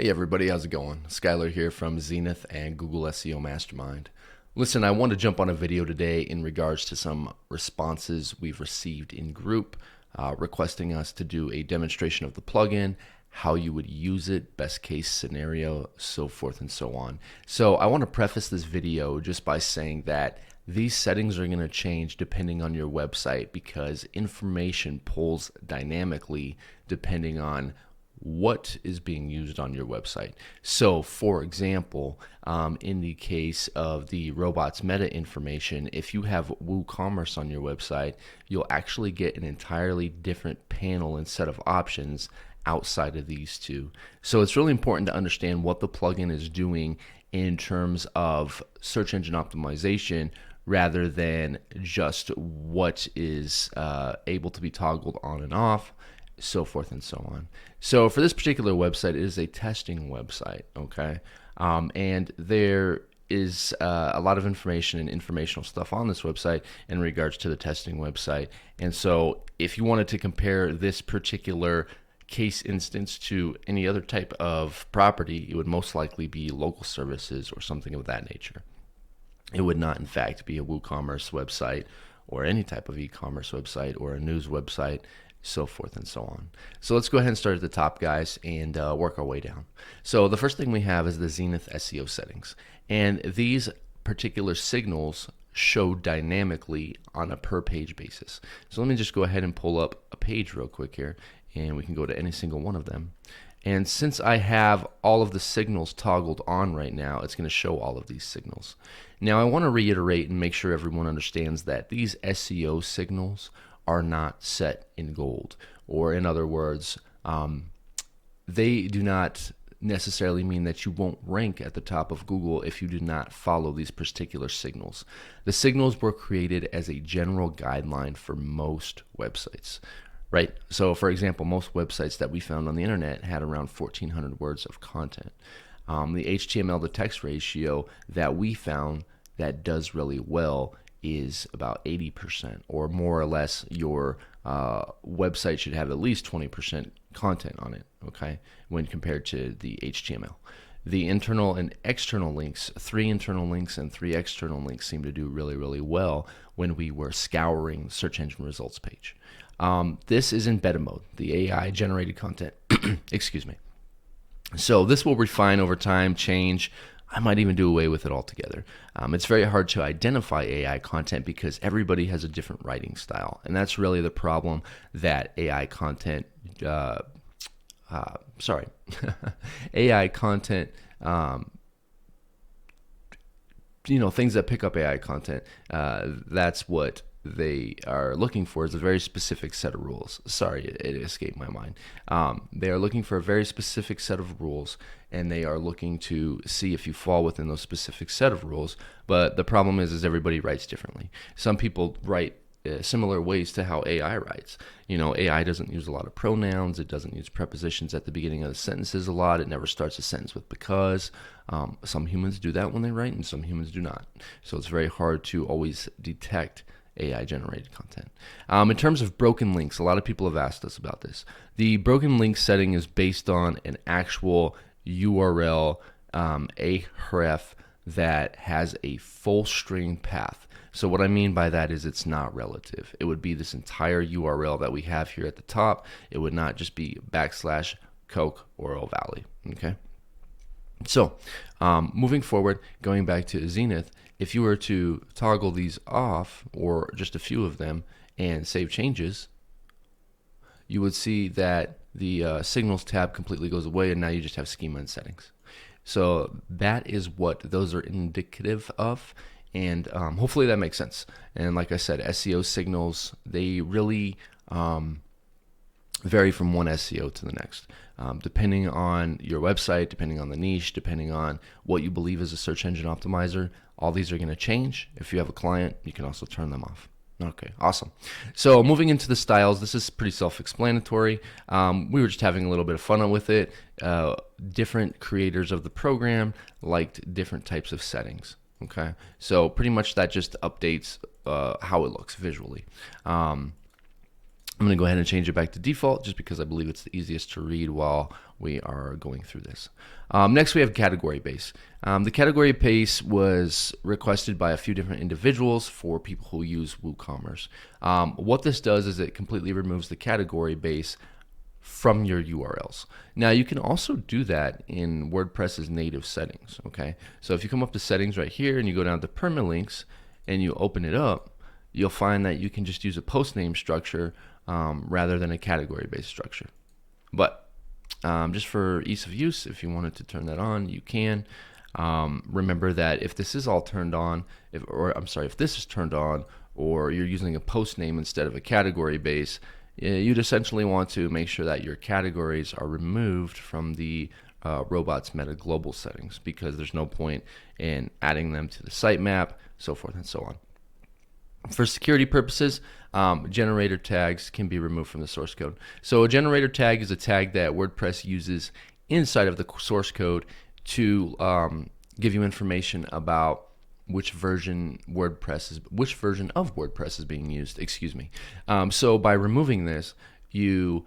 Hey everybody, how's it going? Skylar here from Zynith and Google SEO Mastermind. Listen, I want to jump on a video today in regards to some responses we've received in group requesting us to do a demonstration of the plugin, how you would use it, best case scenario, so forth and so on. So I want to preface this video just by saying that these settings are going to change depending on your website because information pulls dynamically depending on what is being used on your website. So for example, in the case of the robots meta information, if you have WooCommerce on your website, you'll actually get an entirely different panel and set of options outside of these two. So it's really important to understand what the plugin is doing in terms of search engine optimization rather than just what is able to be toggled on and off, so forth and so on. So for this particular website, it is a testing website, okay? And there is a lot of information and informational stuff on this website in regards to the testing website. And so if you wanted to compare this particular case instance to any other type of property, it would most likely be local services or something of that nature. It would not, in fact, be a WooCommerce website or any type of e-commerce website or a news website, so forth and so on. So let's go ahead and start at the top, guys, and work our way down. So the first thing we have is the Zynith SEO settings. And these particular signals show dynamically on a per page basis. So let me just go ahead and pull up a page real quick here, and we can go to any single one of them. And since I have all of the signals toggled on right now, it's going to show all of these signals. Now I want to reiterate and make sure everyone understands that these SEO signals are not set in gold, or in other words, they do not necessarily mean that you won't rank at the top of Google if you do not follow these particular signals. The signals were created as a general guideline for most websites. Right. So for example, most websites that we found on the internet had around 1,400 words of content. The HTML to text ratio that we found that does really well is about 80%, or more or less your website should have at least 20% content on it, okay, when compared to the HTML. The internal and external links, 3 internal links and 3 external links seem to do really, really well when we were scouring the search engine results page. This is in beta mode, the AI generated content, excuse me. So this will refine over time, change. I might even do away with it altogether. It's very hard to identify AI content because everybody has a different writing style. And that's really the problem that AI content, AI content, things that pick up AI content, that's what they are looking for, is a very specific set of rules. Sorry, it escaped my mind. They are looking for a very specific set of rules, and they are looking to see if you fall within those specific set of rules. But the problem is everybody writes differently. Some people write similar ways to how AI writes. AI doesn't use a lot of pronouns. It doesn't use prepositions at the beginning of the sentences a lot. It never starts a sentence with because. Some humans do that when they write, and some humans do not. So it's very hard to always detect AI generated content. In terms of broken links, a lot of people have asked us about this. The broken link setting is based on an actual URL, a href that has a full string path. So what I mean by that is it's not relative. It would be this entire URL that we have here at the top. It would not just be /Coke or Valley. Okay. So moving forward, going back to Zynith, if you were to toggle these off, or just a few of them, and save changes, you would see that the signals tab completely goes away, and now you just have schema and settings. So that is what those are indicative of, and hopefully that makes sense. And like I said, SEO signals, they really vary from one SEO to the next, depending on your website, depending on the niche, depending on what you believe is a search engine optimizer. All these are going to change. If you have a client, you can also turn them off. Okay, awesome. So moving into the styles, this is pretty self-explanatory. We were just having a little bit of fun with it. Different creators of the program liked different types of settings. Okay, so pretty much that just updates how it looks visually. I'm going to go ahead and change it back to default just because I believe it's the easiest to read while we are going through this. Next, we have category base. The category base was requested by a few different individuals for people who use WooCommerce. What this does is it completely removes the category base from your URLs. Now, you can also do that in WordPress's native settings. Okay, so if you come up to settings right here and you go down to permalinks and you open it up, you'll find that you can just use a post name structure rather than a category-based structure. But just for ease of use, if you wanted to turn that on, you can. Remember that if this is all turned on, if this is turned on, or you're using a post name instead of a category base, you'd essentially want to make sure that your categories are removed from the robots meta global settings, because there's no point in adding them to the sitemap, so forth and so on. For security purposes, generator tags can be removed from the source code. So a generator tag is a tag that WordPress uses inside of the source code to give you information about which version of WordPress is being used. Excuse me. So by removing this, you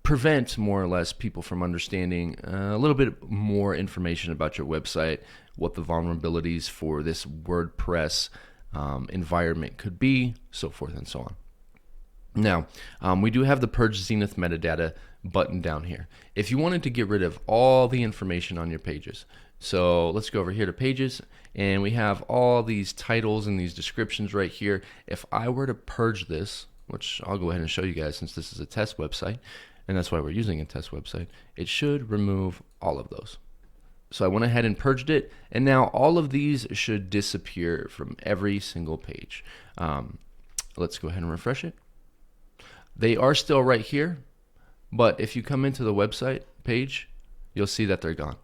prevent more or less people from understanding a little bit more information about your website, what the vulnerabilities for this WordPress environment could be, so forth and so on. Now, we do have the Purge Zynith metadata button down here. If you wanted to get rid of all the information on your pages, so let's go over here to pages, and we have all these titles and these descriptions right here. If I were to purge this, which I'll go ahead and show you guys since this is a test website, and that's why we're using a test website, it should remove all of those. So I went ahead and purged it, and now all of these should disappear from every single page. Let's go ahead and refresh it. They are still right here, but if you come into the website page, you'll see that they're gone.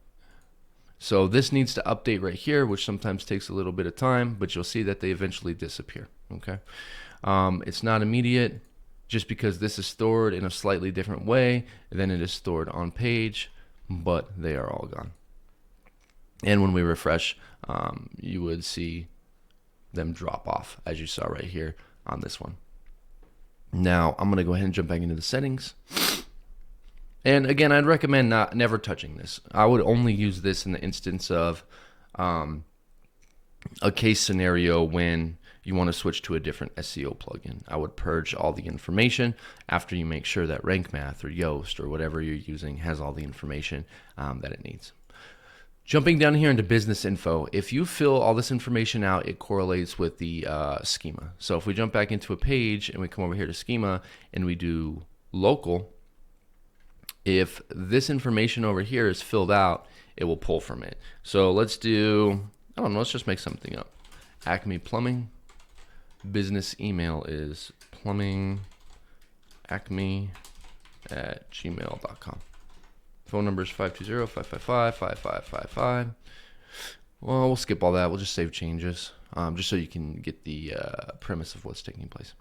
So this needs to update right here, which sometimes takes a little bit of time, but you'll see that they eventually disappear. Okay, it's not immediate, just because this is stored in a slightly different way than it is stored on page, but they are all gone. And when we refresh, you would see them drop off, as you saw right here on this one. Now, I'm going to go ahead and jump back into the settings. And again, I'd recommend never touching this. I would only use this in the instance of a case scenario when you want to switch to a different SEO plugin. I would purge all the information after you make sure that Rank Math or Yoast or whatever you're using has all the information that it needs. Jumping down here into business info, if you fill all this information out, it correlates with the schema. So if we jump back into a page and we come over here to schema and we do local, if this information over here is filled out, it will pull from it. So let's do, I don't know, let's just make something up. Acme Plumbing. Business email is plumbingacme@gmail.com. Phone number is 520-555-5555. Well, we'll skip all that. We'll just save changes, just so you can get the premise of what's taking place.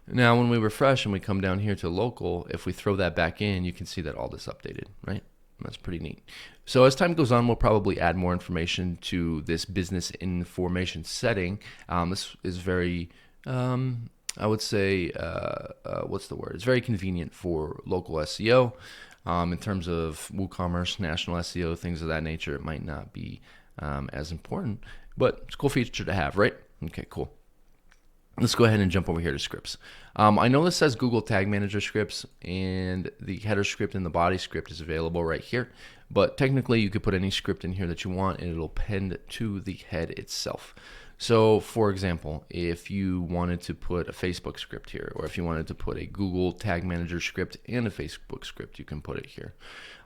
Now, when we refresh and we come down here to local, if we throw that back in, you can see that all this updated, right? That's pretty neat. So as time goes on, we'll probably add more information to this business information setting. This is very, I would say, what's the word? It's very convenient for local SEO. In terms of WooCommerce, national SEO, things of that nature, it might not be as important, but it's a cool feature to have, right? Okay, cool. Let's go ahead and jump over here to scripts. I know this says Google Tag Manager scripts, and the header script and the body script is available right here, but technically you could put any script in here that you want and it'll append to the head itself. So for example, if you wanted to put a Facebook script here, or if you wanted to put a Google Tag Manager script and a Facebook script, you can put it here.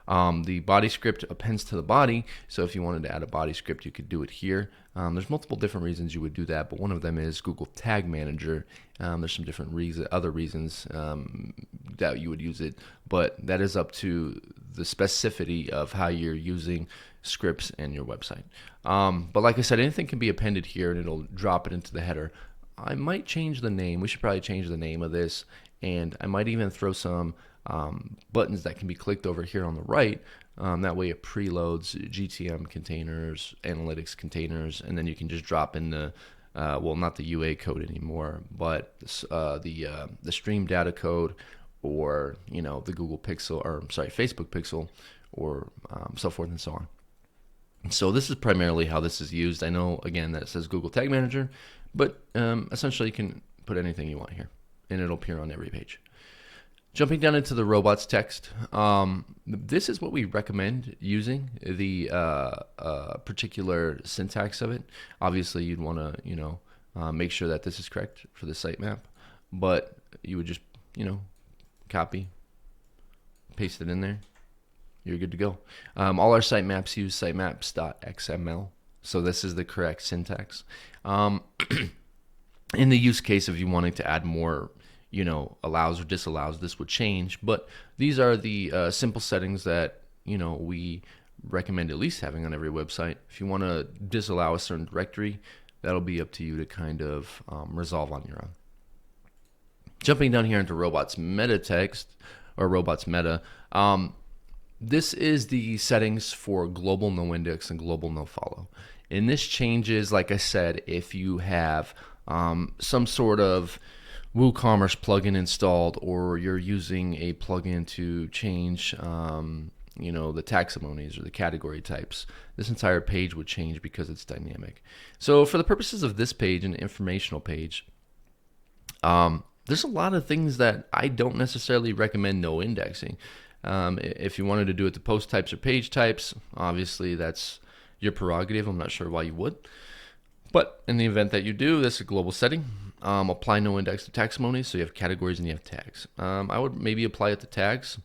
The body script appends to the body, so if you wanted to add a body script, you could do it here. There's multiple different reasons you would do that, but one of them is Google Tag Manager. There's some different other reasons that you would use it, but that is up to the specificity of how you're using scripts in your website. But like I said, anything can be appended here and it'll drop it into the header. I might change the name. We should probably change the name of this, and I might even throw some buttons that can be clicked over here on the right. That way it preloads GTM containers, analytics containers, and then you can just drop in the well, not the UA code anymore, but the stream data code, or the Google Pixel, or sorry, Facebook Pixel, or so forth and so on. So this is primarily how this is used. I know, again, that it says Google Tag Manager, but essentially you can put anything you want here, and it'll appear on every page. Jumping down into the robots text, this is what we recommend using, the particular syntax of it. Obviously, you'd want to make sure that this is correct for the sitemap, but you would just copy, paste it in there. You're good to go. All our sitemaps use sitemaps.xml, so this is the correct syntax. In the use case, if you wanted to add more allows or disallows, this would change, but these are the simple settings that we recommend at least having on every website. If you want to disallow a certain directory, that'll be up to you to kind of resolve on your own. Jumping down here into robots meta text, or robots meta, this is the settings for global no index and global no follow, and this changes, like I said, if you have some sort of WooCommerce plugin installed, or you're using a plugin to change the taxonomies or the category types. This entire page would change because it's dynamic. So for the purposes of this page, an informational page, there's a lot of things that I don't necessarily recommend no indexing. If you wanted to do it to post types or page types, obviously that's your prerogative. I'm not sure why you would. But in the event that you do, this is a global setting. Apply no index to taxonomies, so you have categories and you have tags. I would maybe apply it to tags.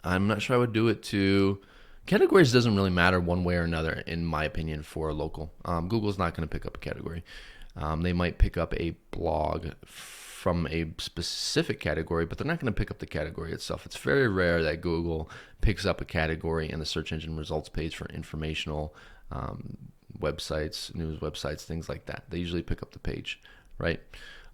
I'm not sure I would do it to categories. Doesn't really matter one way or another, in my opinion, for local. Google's not going to pick up a category. They might pick up a blog from a specific category, but they're not going to pick up the category itself. It's very rare that Google picks up a category in the search engine results page for informational websites, news websites, things like that. They usually pick up the page, right?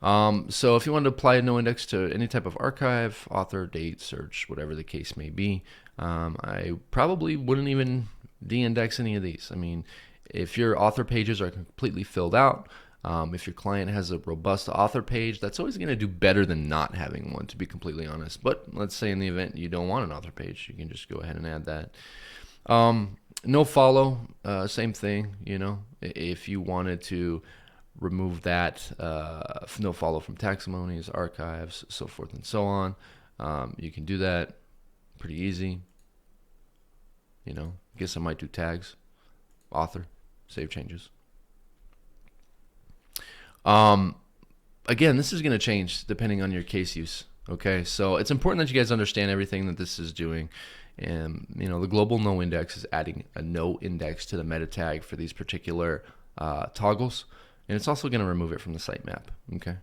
So if you wanted to apply a no index to any type of archive, author, date, search, whatever the case may be, I probably wouldn't even de-index any of these. I mean, if your author pages are completely filled out, if your client has a robust author page, that's always going to do better than not having one, to be completely honest. But let's say in the event you don't want an author page, you can just go ahead and add that. No follow, same thing, if you wanted to remove that, no follow from taxonomies, archives, so forth and so on, you can do that pretty easy. Guess I might do tags, author, save changes. Again, this is going to change depending on your case use. Okay, so it's important that you guys understand everything that this is doing. And the global no index is adding a no index to the meta tag for these particular toggles, and it's also going to remove it from the sitemap. Okay,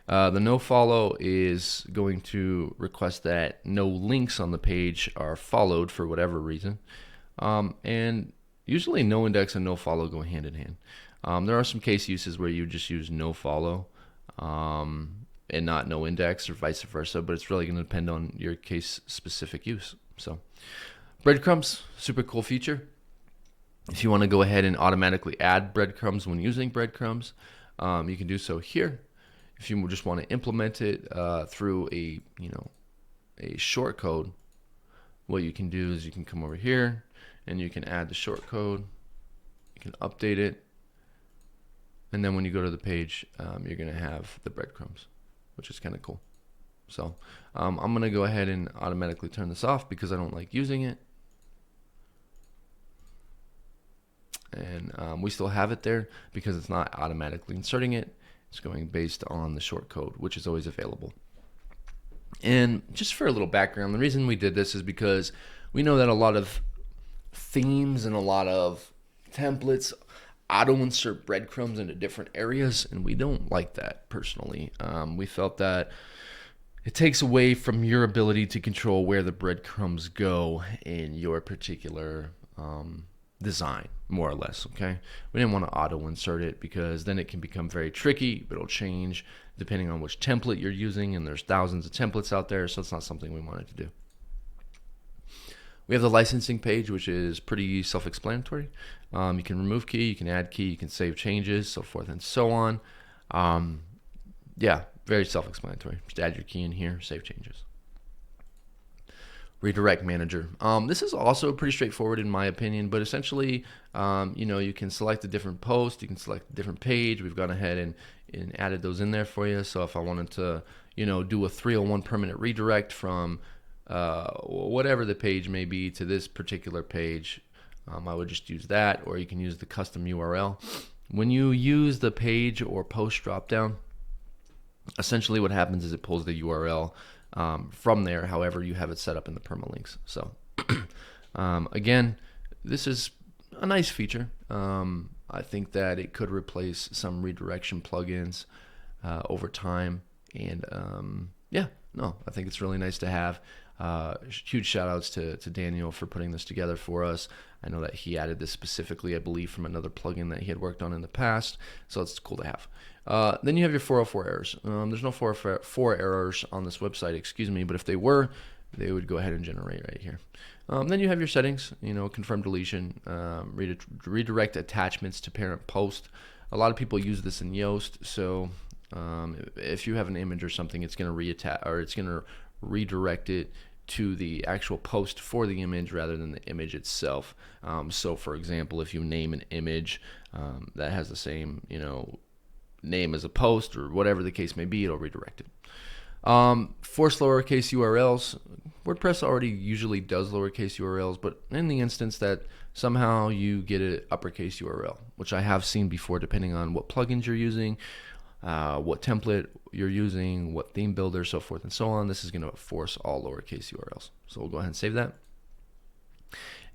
the no follow is going to request that no links on the page are followed for whatever reason, and usually no index and no follow go hand in hand. There are some case uses where you just use no follow and not no index, or vice versa, but it's really going to depend on your case specific use. So breadcrumbs, super cool feature. If you want to go ahead and automatically add breadcrumbs when using breadcrumbs, you can do so here. If you just want to implement it through a short code, what you can do is you can come over here and you can add the short code. You can update it, and then when you go to the page, you're going to have the breadcrumbs, which is kind of cool. So I'm going to go ahead and automatically turn this off because I don't like using it. And we still have it there because it's not automatically inserting it. It's going based on the short code, which is always available. And just for a little background, the reason we did this is because we know that a lot of themes and a lot of templates auto-insert breadcrumbs into different areas, and we don't like that personally. We felt that it takes away from your ability to control where the breadcrumbs go in your particular design, more or less, okay? We didn't want to auto-insert it because then it can become very tricky. It'll change depending on which template you're using, and there's thousands of templates out there, so it's not something we wanted to do. We have the licensing page, which is pretty self-explanatory. You can remove key, you can add key, you can save changes, so forth and so on. Yeah, very self-explanatory. Just add your key in here, save changes. Redirect manager. This is also pretty straightforward in my opinion, but essentially, you can select a different post, you can select a different page. We've gone ahead and added those in there for you. So if I wanted to, do a 301 permanent redirect from whatever the page may be to this particular page, I would just use that, or you can use the custom URL. When you use the page or post dropdown, essentially what happens is it pulls the URL from there, however you have it set up in the permalinks. So again, this is a nice feature. I think that it could replace some redirection plugins over time, and I think it's really nice to have. Huge shout outs to Daniel for putting this together for us. I know that he added this specifically, I believe, from another plugin that he had worked on in the past, so it's cool to have. Then you have your 404 errors. There's no 404 errors on this website, excuse me, but if they were, they would go ahead and generate right here. Then you have your settings, confirm deletion, redirect attachments to parent post. A lot of people use this in Yoast, so if you have an image or something, it's going to redirect it to the actual post for the image rather than the image itself. So for example, if you name an image that has the same name as a post or whatever the case may be, it'll redirect it. Force lowercase URLs. WordPress already usually does lowercase URLs, but in the instance that somehow you get an uppercase URL, which I have seen before depending on what plugins you're using, what template you're using, what theme builder, so forth and so on, this is going to force all lowercase URLs. So we'll go ahead and save that.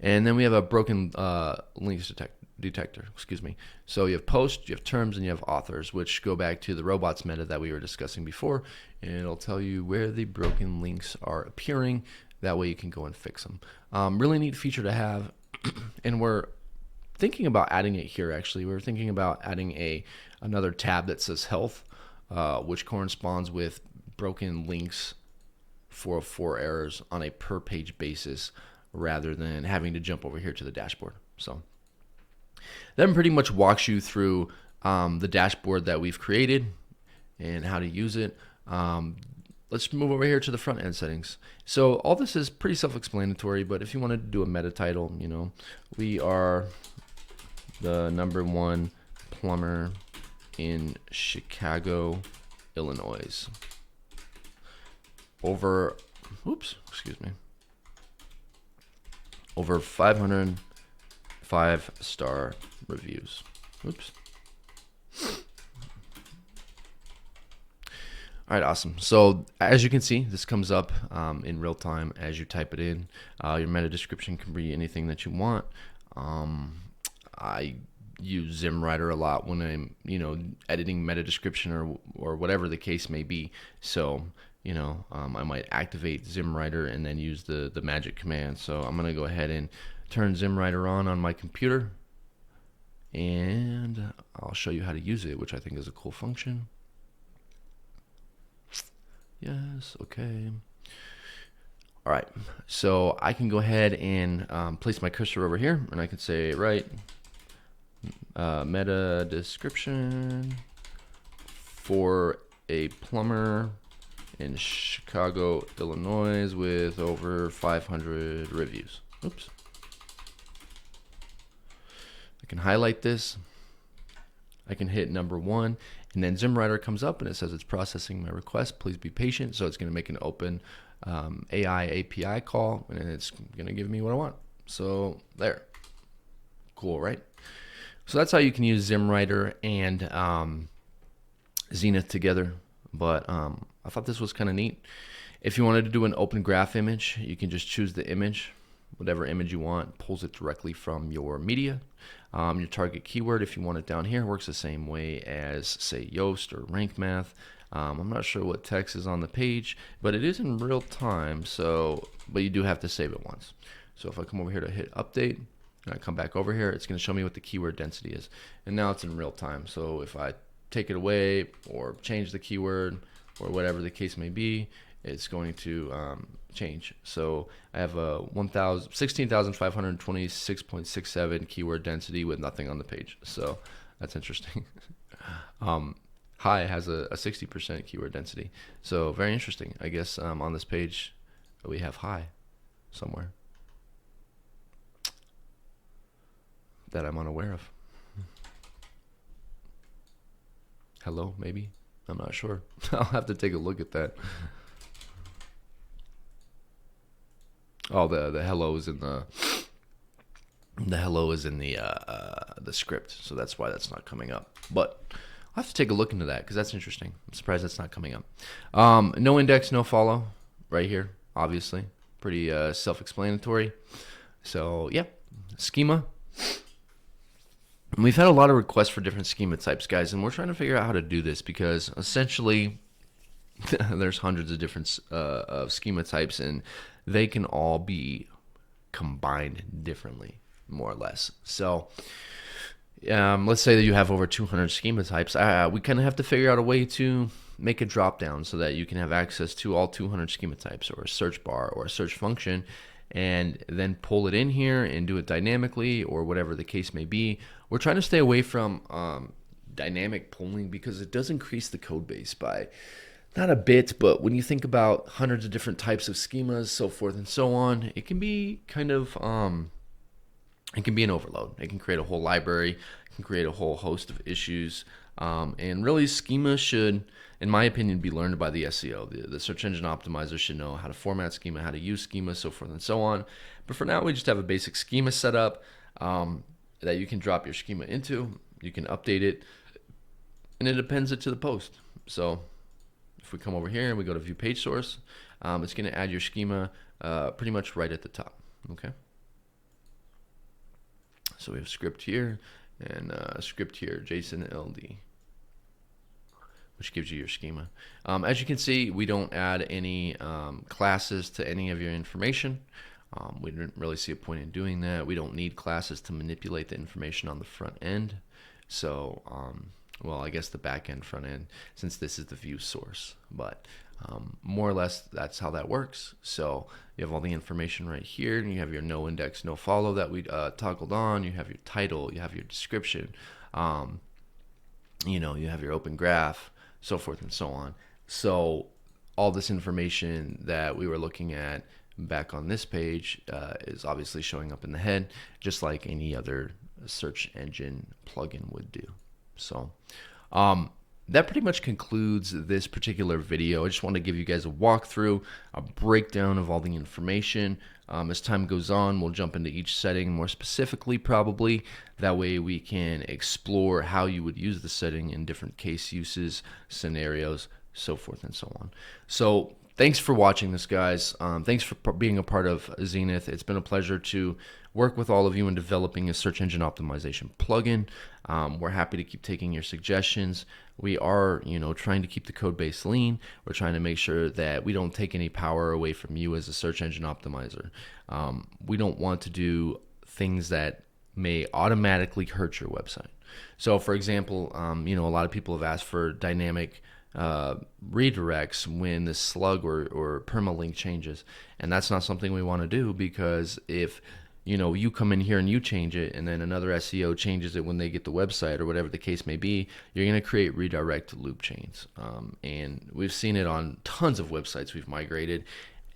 And then we have a broken links detector, excuse me. So you have posts, you have terms, and you have authors, which go back to the robots meta that we were discussing before, and it'll tell you where the broken links are appearing. That way you can go and fix them. Really neat feature to have, and we're thinking about adding it here. Actually, we're thinking about adding another tab that says health, which corresponds with broken links 404 errors on a per page basis, rather than having to jump over here to the dashboard. So that pretty much walks you through the dashboard that we've created and how to use it. Let's move over here to the front end settings. So all this is pretty self-explanatory, but if you wanted to do a meta title, we are the #1 plumber in Chicago, Illinois. Over 500 5-star reviews. All right, awesome. So as you can see, this comes up in real time as you type it in. Your meta description can be anything that you want. I use ZimWriter a lot when I'm, editing meta description or whatever the case may be. So, I might activate ZimWriter and then use the magic command. So I'm gonna go ahead and turn ZimWriter on my computer, and I'll show you how to use it, which I think is a cool function. Yes, okay. All right, so I can go ahead and place my cursor over here, and I can say, meta description for a plumber in Chicago, Illinois with over 500 reviews. I can highlight this. I can hit #1, and then ZimWriter comes up and it says it's processing my request. Please be patient. So it's going to make an open AI API call, and it's going to give me what I want. So there. Cool, right? So that's how you can use ZimWriter and Zynith together. But I thought this was kind of neat. If you wanted to do an open graph image, you can just choose the image, whatever image you want, pulls it directly from your media. Your target keyword, if you want it down here, works the same way as, say, Yoast or Rank Math. I'm not sure what text is on the page, but it is in real time. But you do have to save it once. So if I come over here to hit update, and I come back over here, it's going to show me what the keyword density is. And now it's in real time. So if I take it away or change the keyword or whatever the case may be, it's going to change. So I have a 16,526.67 keyword density with nothing on the page. So that's interesting. High has a 60% keyword density. So very interesting. I guess on this page we have high somewhere that I'm unaware of. Hello, maybe? I'm not sure. I'll have to take a look at that. Oh, the hello is in the hello is in the script, so that's why that's not coming up. But I'll have to take a look into that because that's interesting. I'm surprised that's not coming up. No index, no follow, right here. Obviously, pretty self-explanatory. So yeah, schema. And we've had a lot of requests for different schema types, guys, and we're trying to figure out how to do this because essentially there's hundreds of different of schema types, and they can all be combined differently, more or less. So let's say that you have over 200 schema types. We kind of have to figure out a way to make a drop down so that you can have access to all 200 schema types, or a search bar or a search function, and then pull it in here and do it dynamically, or whatever the case may be. We're trying to stay away from dynamic pulling because it does increase the code base by not a bit, but when you think about hundreds of different types of schemas, so forth and so on, it can be kind of it can be an overload. It can create a whole library, it can create a whole host of issues, and really schema should, in my opinion, be learned by the SEO. The search engine optimizer should know how to format schema, how to use schema, so forth and so on. But for now, we just have a basic schema set up that you can drop your schema into. You can update it, and it appends it to the post. So if we come over here and we go to view page source, it's going to add your schema pretty much right at the top. Okay. So we have script here and script here, JSON LD, which gives you your schema. As you can see, we don't add any classes to any of your information. We didn't really see a point in doing that. We don't need classes to manipulate the information on the front end. So, well, I guess the back end, front end, since this is the view source. But more or less, that's how that works. So you have all the information right here, and you have your no index, no follow that we toggled on. You have your title, you have your description, you have your open graph, so forth and so on. So all this information that we were looking at back on this page is obviously showing up in the head, just like any other search engine plugin would do. So that pretty much concludes this particular video. I just want to give you guys a walkthrough, a breakdown of all the information. As time goes on, we'll jump into each setting more specifically, probably. That way we can explore how you would use the setting in different case uses, scenarios, so forth and so on. So thanks for watching this, guys. Thanks for being a part of Zynith. It's been a pleasure to work with all of you in developing a search engine optimization plugin. We're happy to keep taking your suggestions. We are, trying to keep the code base lean. We're trying to make sure that we don't take any power away from you as a search engine optimizer. We don't want to do things that may automatically hurt your website. So, for example, a lot of people have asked for dynamic redirects when the slug or permalink changes, and that's not something we want to do, because if you come in here and you change it, and then another SEO changes it when they get the website, or whatever the case may be, you're going to create redirect loop chains. And we've seen it on tons of websites we've migrated,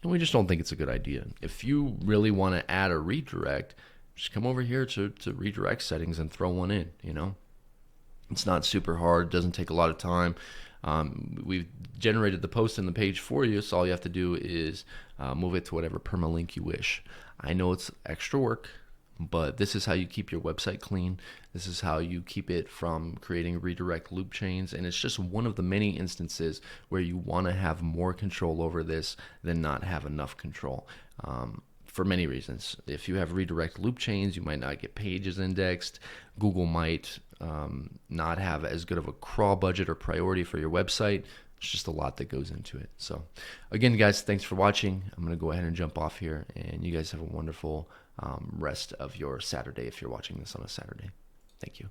and we just don't think it's a good idea. If you really want to add a redirect, just come over here to redirect settings and throw one in. It's not super hard, doesn't take a lot of time. We've generated the post and the page for you, so all you have to do is move it to whatever permalink you wish. I know it's extra work, but this is how you keep your website clean. This is how you keep it from creating redirect loop chains, and it's just one of the many instances where you want to have more control over this than not have enough control. For many reasons. If you have redirect loop chains, you might not get pages indexed. Google might not have as good of a crawl budget or priority for your website. It's just a lot that goes into it. So again, guys, thanks for watching. I'm going to go ahead and jump off here, and you guys have a wonderful rest of your Saturday if you're watching this on a Saturday. Thank you.